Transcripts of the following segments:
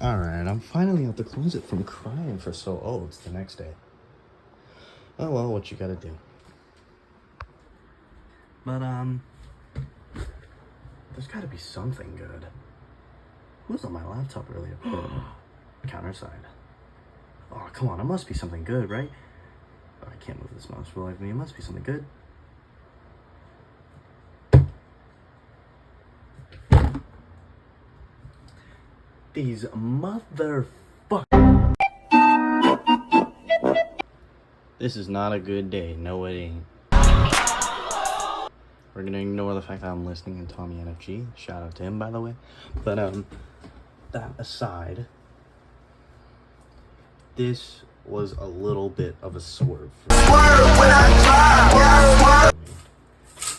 Alright, I'm finally out the closet from crying for so... Oh, it's the next day. Oh, well, what you gotta do. But, there's gotta be something good. Who was on my laptop earlier? CounterSide. Oh, come on, it must be something good, right? Oh, I can't move this mouse for the life of me. It must be something good. These motherfuckers. This is not a good day. No, it ain't. We're gonna ignore the fact that I'm listening to Tommy NFG. Shout out to him, by the way. But, that aside, this was a little bit of a swerve for me.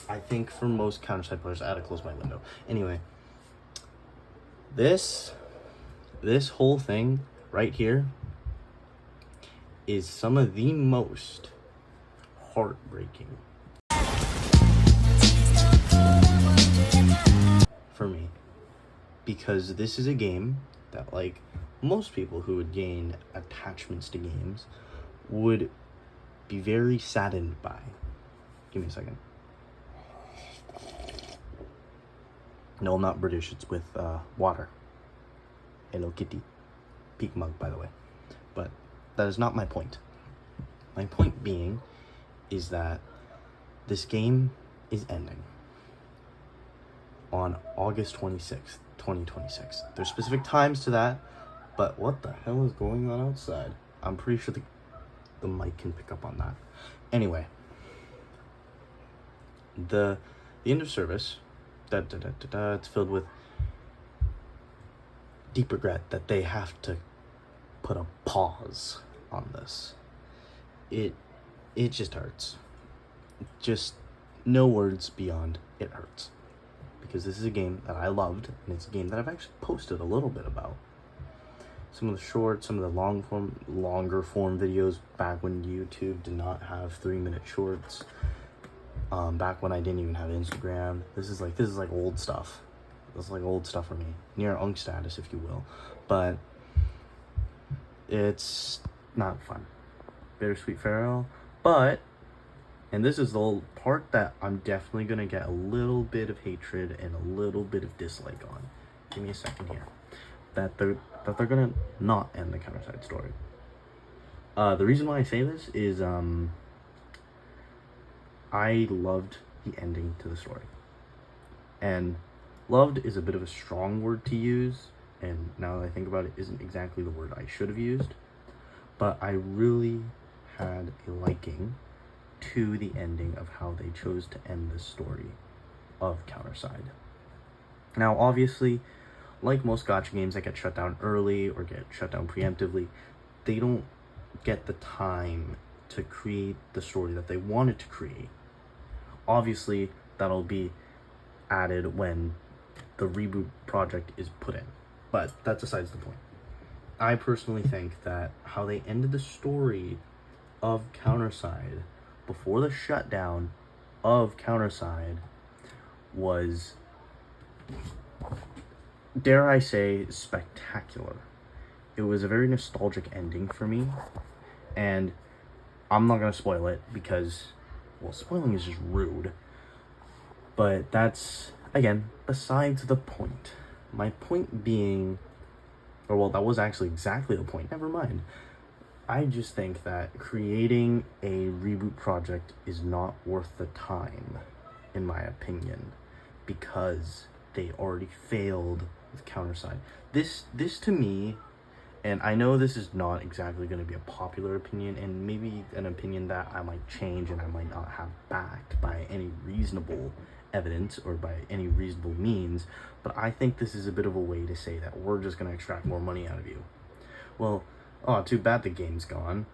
I think for most CounterSide players, I had to close my window. Anyway, this whole thing right here is some of the most heartbreaking for me, because this is a game that, like most people who would gain attachments to games, would be very saddened by. Give me a second. No, I'm not British. It's with water. Hello Kitty. Peak mug, by the way. But that is not my point. My point being is that this game is ending on August 26th, 2026. There's specific times to that, but what the hell is going on outside? I'm pretty sure the mic can pick up on that. Anyway, the end of service, it's filled with deep regret that they have to put a pause on this. It just hurts. Just no words beyond it hurts. Because this is a game that I loved, and it's a game that I've actually posted a little bit about. Some of the shorts, some of the longer form videos back when YouTube did not have 3-minute shorts. Back when I didn't even have Instagram. This is like old stuff. This is like old stuff for me. Near unk status, if you will. But it's not fun. Bittersweet farewell. But, and this is the part that I'm definitely gonna get a little bit of hatred and a little bit of dislike on. Give me a second here. That they're gonna not end the CounterSide story. The reason why I say this is I loved the ending to the story. And loved is a bit of a strong word to use, and now that I think about it, isn't exactly the word I should have used. But I really had a liking to the ending of how they chose to end the story of CounterSide. Now, obviously, like most gacha games that get shut down early or get shut down preemptively, they don't get the time to create the story that they wanted to create. Obviously, that'll be added when the reboot project is put in, but that besides the point. I personally think that how they ended the story of CounterSide before the shutdown of CounterSide was, dare I say, spectacular. It was a very nostalgic ending for me, and I'm not going to spoil it because, well, spoiling is just rude. But that's, again, besides the point. My point being, or well, that was actually exactly the point. Never mind. I just think that creating a reboot project is not worth the time, in my opinion, because they already failed with CounterSide. This to me, and I know this is not exactly going to be a popular opinion, and maybe an opinion that I might change and I might not have backed by any reasonable evidence or by any reasonable means, but I think this is a bit of a way to say that we're just going to extract more money out of you. Well, oh, too bad the game's gone.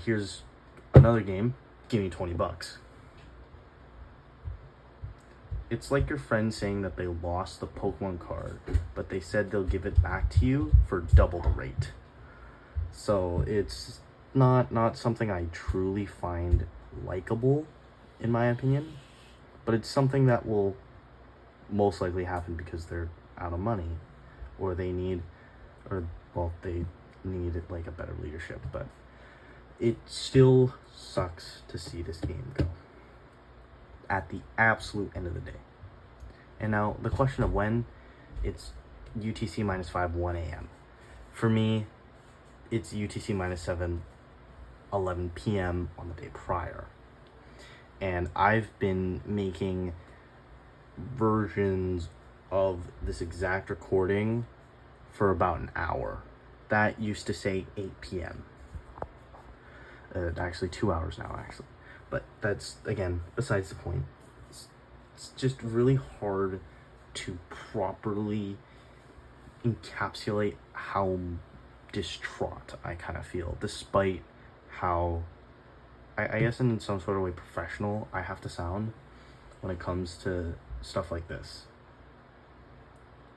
Here's another game. Give me $20. It's like your friend saying that they lost the Pokemon card, but they said they'll give it back to you for double the rate. So it's not something I truly find likable, in my opinion, but it's something that will most likely happen because they're out of money, or they need or, well, they need like a better leadership, but it still sucks to see this game go at the absolute end of the day. And now the question of when, it's UTC minus 5, 1 a.m. For me, it's UTC minus 7, 11 p.m. on the day prior. And I've been making versions of this exact recording for about an hour. That used to say 8 p.m. Actually 2 hours now, actually. But that's, again, besides the point. It's just really hard to properly encapsulate how distraught I kind of feel, despite how, I guess in some sort of way, professional I have to sound when it comes to stuff like this.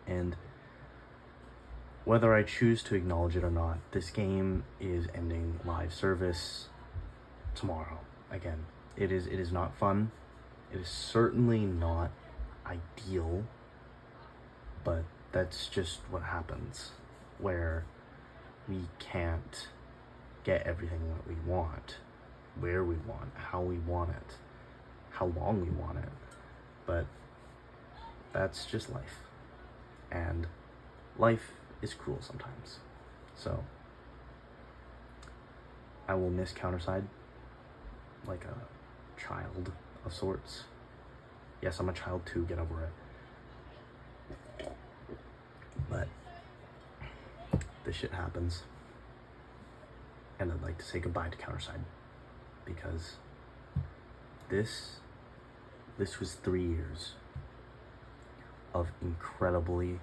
And whether I choose to acknowledge it or not, this game is ending live service tomorrow. Again, it is not fun. It is certainly not ideal, but that's just what happens, where we can't get everything that we want, where we want, how we want it, how long we want it. But that's just life. And life is cruel sometimes. So I will miss CounterSide like a child of sorts. Yes, I'm a child too, get over it. But this shit happens. And I'd like to say goodbye to CounterSide, because this was 3 years of incredibly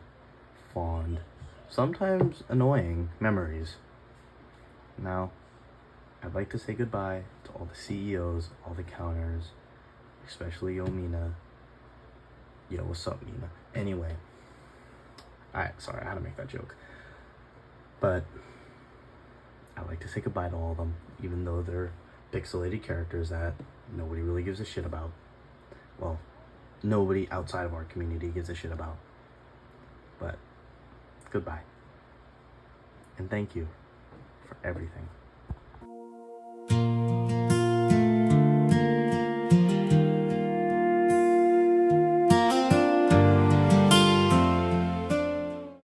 fond, sometimes annoying memories. Now, I'd like to say goodbye to all the CEOs, all the counters, especially yo, Mina. Yo, what's up, Mina? Anyway, sorry, I had to make that joke. But I'd like to say goodbye to all of them, even though they're pixelated characters that nobody really gives a shit about. Well, nobody outside of our community gives a shit about. But goodbye. And thank you for everything.